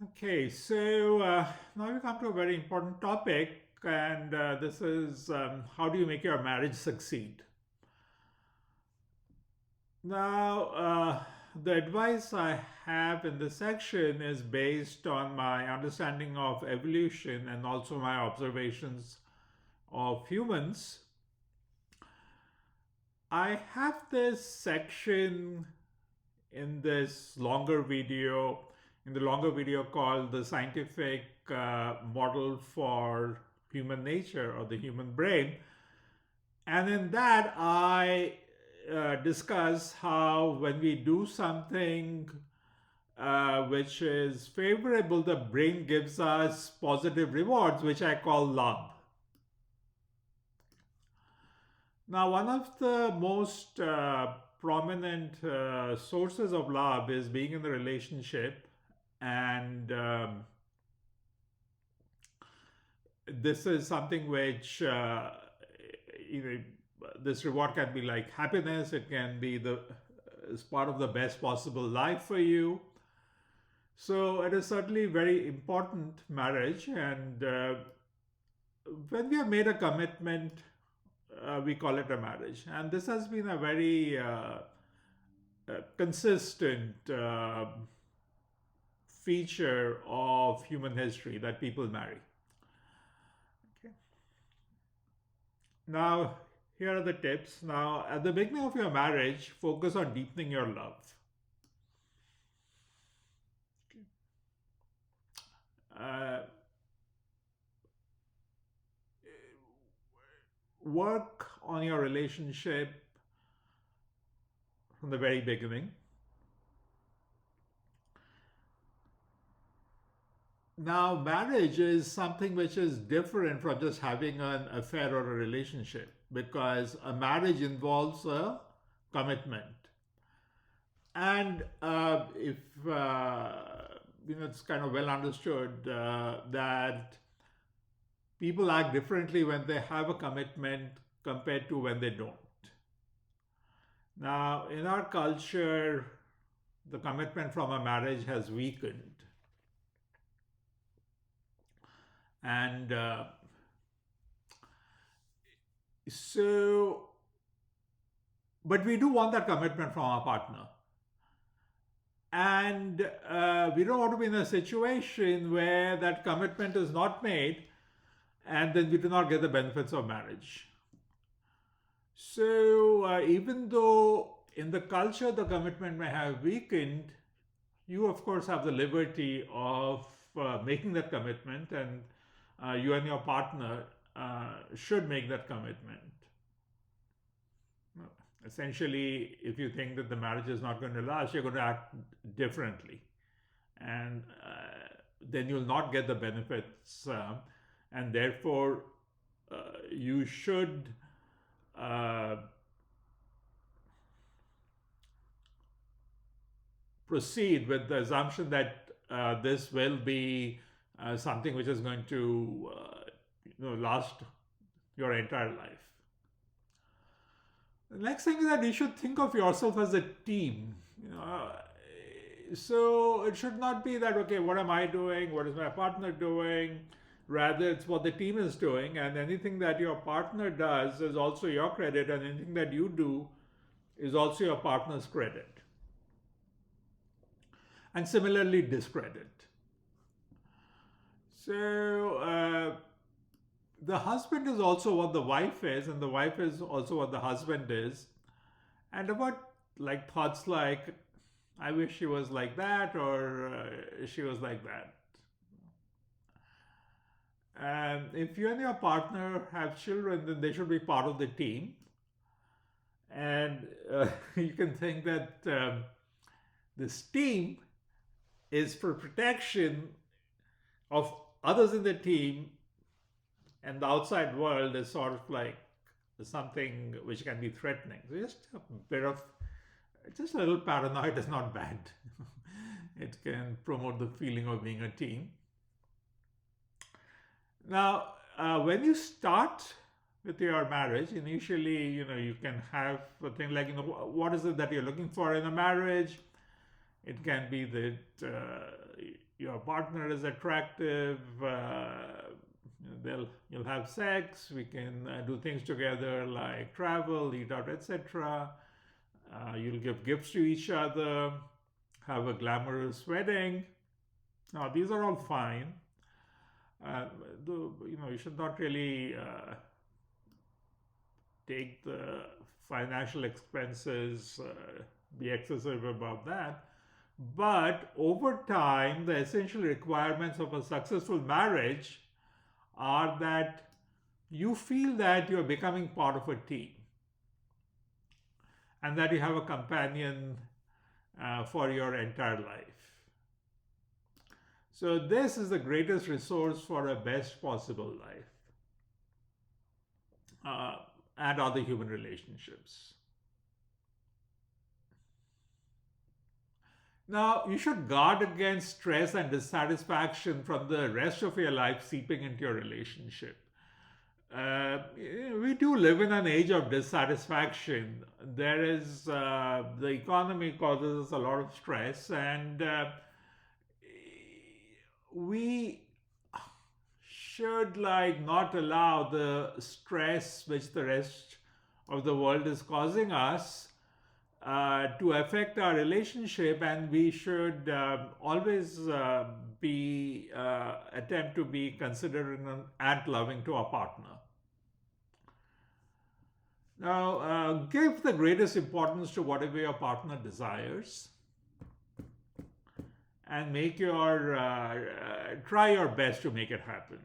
Okay, so now we come to a very important topic, and this is how do you make your marriage succeed? Now, the advice I have in this section is based on my understanding of evolution and also my observations of humans. I have this section in this longer video, in the longer video called the scientific model for human nature or the human brain. And in that, I discuss how when we do something which is favorable, the brain gives us positive rewards, which I call love. Now, one of the most prominent sources of love is being in a relationship, and this is something which you know this reward can be like happiness. It can be the as part of the best possible life for you. So it is certainly very important marriage, and when we have made a commitment, we call it a marriage. And this has been a very consistent feature of human history that people marry. Okay. Now, here are the tips. Now, at the beginning of your marriage, focus on deepening your love. Uh, Work on your relationship from the very beginning. Now, marriage is something which is different from just having an affair or a relationship because a marriage involves a commitment. And if it's kind of well understood that people act differently when they have a commitment compared to when they don't. Now, in our culture, the commitment from a marriage has weakened. And so, but we do want that commitment from our partner. And we don't want to be in a situation where that commitment is not made and then we do not get the benefits of marriage. So, even though in the culture the commitment may have weakened, you of course have the liberty of making that commitment, and you and your partner should make that commitment. Essentially, if you think that the marriage is not going to last, you're going to act differently, and then you'll not get the benefits, and therefore you should proceed with the assumption that this will be something which is going to last your entire life. The next thing is that you should think of yourself as a team. So it should not be that, okay, what am I doing? What is my partner doing? Rather, it's what the team is doing, and anything that your partner does is also your credit, and anything that you do is also your partner's credit. And similarly, discredit. So, the husband is also what the wife is, and the wife is also what the husband is. And about like thoughts like, I wish she was like that, or she was like that. And if you and your partner have children, then they should be part of the team. And you can think that this team is for protection of others in the team, and the outside world is sort of like something which can be threatening. So just a little paranoid is not bad. It can promote the feeling of being a team. Now, when you start with your marriage, initially, you can have a thing like, what is it that you're looking for in a marriage? It can be that your partner is attractive, you'll have sex. We can do things together like travel, eat out, etc. You'll give gifts to each other, have a glamorous wedding. Now, these are all fine. Uh, you should not really take the financial expenses, be excessive about that. But over time, the essential requirements of a successful marriage are that you feel that you're becoming part of a team and that you have a companion for your entire life. So, this is the greatest resource for a best possible life and other human relationships. Now, you should guard against stress and dissatisfaction from the rest of your life seeping into your relationship. Uh, we do live in an age of dissatisfaction. There is the economy causes us a lot of stress, and we should like not allow the stress which the rest of the world is causing us to affect our relationship, and we should always be attempt to be considerate and loving to our partner. Now, give the greatest importance to whatever your partner desires, and make your try your best to make it happen.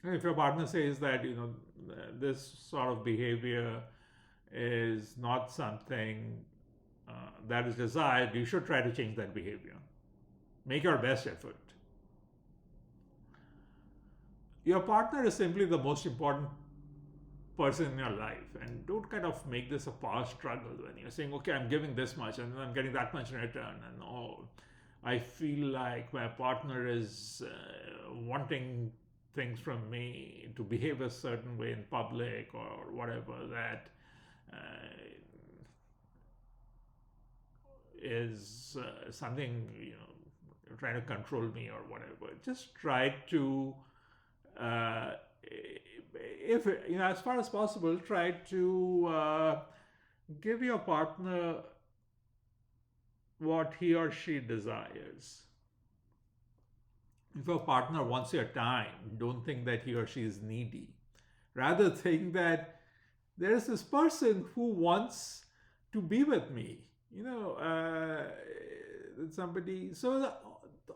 If your partner says that this sort of behavior is not something that is desired, you should try to change that behavior. Make your best effort. Your partner is simply the most important person in your life, and don't kind of make this a power struggle when you're saying, okay, I'm giving this much and I'm getting that much in return, and I feel like my partner is wanting things from me to behave a certain way in public or whatever, that is something, trying to control me or whatever. Just try to if as far as possible, try to give your partner what he or she desires. If your partner wants your time, don't think that he or she is needy. Rather, think that there is this person who wants to be with me. Somebody. So,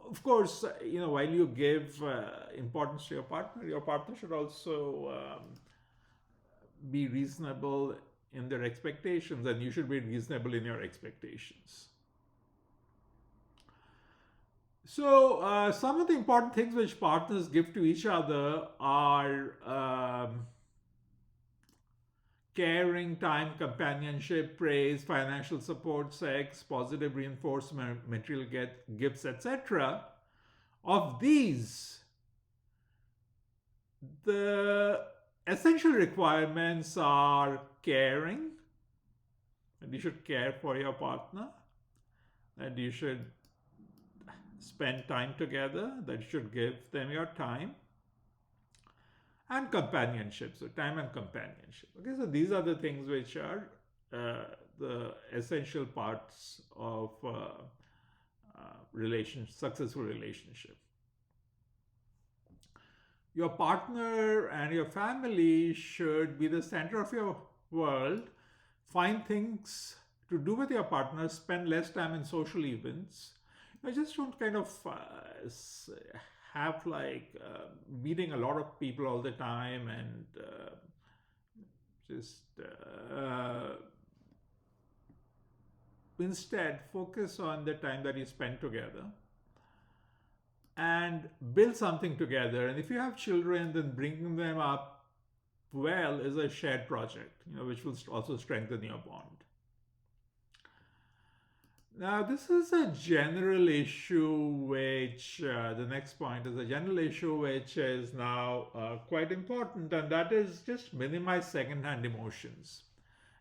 of course, while you give importance to your partner should also be reasonable in their expectations, and you should be reasonable in your expectations. So, some of the important things which partners give to each other are caring, time, companionship, praise, financial support, sex, positive reinforcement, material gifts, etc. Of these, the essential requirements are caring, and you should care for your partner, and you should spend time together, that you should give them your time, and companionship. So, time and companionship. Okay, so these are the things which are the essential parts of successful relationship. Your partner and your family should be the center of your world. Find things to do with your partner. Spend less time in social events. Just don't kind of have like meeting a lot of people all the time, and just instead focus on the time that you spend together and build something together. And if you have children, then bringing them up well is a shared project, which will also strengthen your bond. Now, this is a general issue which, the next point is a general issue which is now quite important, and that is just minimize secondhand emotions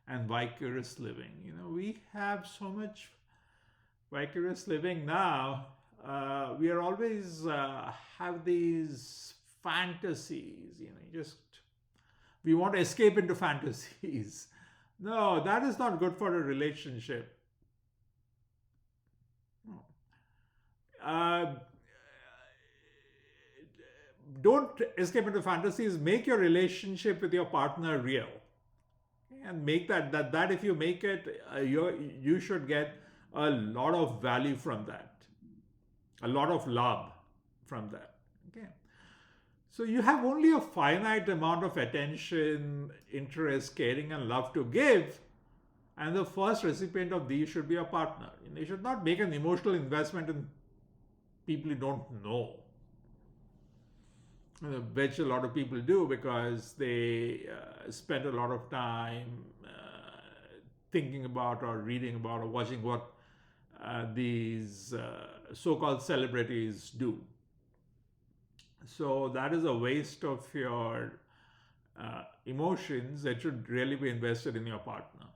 and vicarious living. We have so much Vicarious living now, we are always have these fantasies, just we want to escape into fantasies. No, that is not good for a relationship. Uh, don't escape into fantasies. Make your relationship with your partner real, and make that if you make it, you should get a lot of value from that, a lot of love from that. Okay. So you have only a finite amount of attention, interest, caring, and love to give, and the first recipient of these should be your partner. You should not make an emotional investment in people you don't know, which a lot of people do because they spend a lot of time thinking about or reading about or watching what these so-called celebrities do. So that is a waste of your emotions that should really be invested in your partner.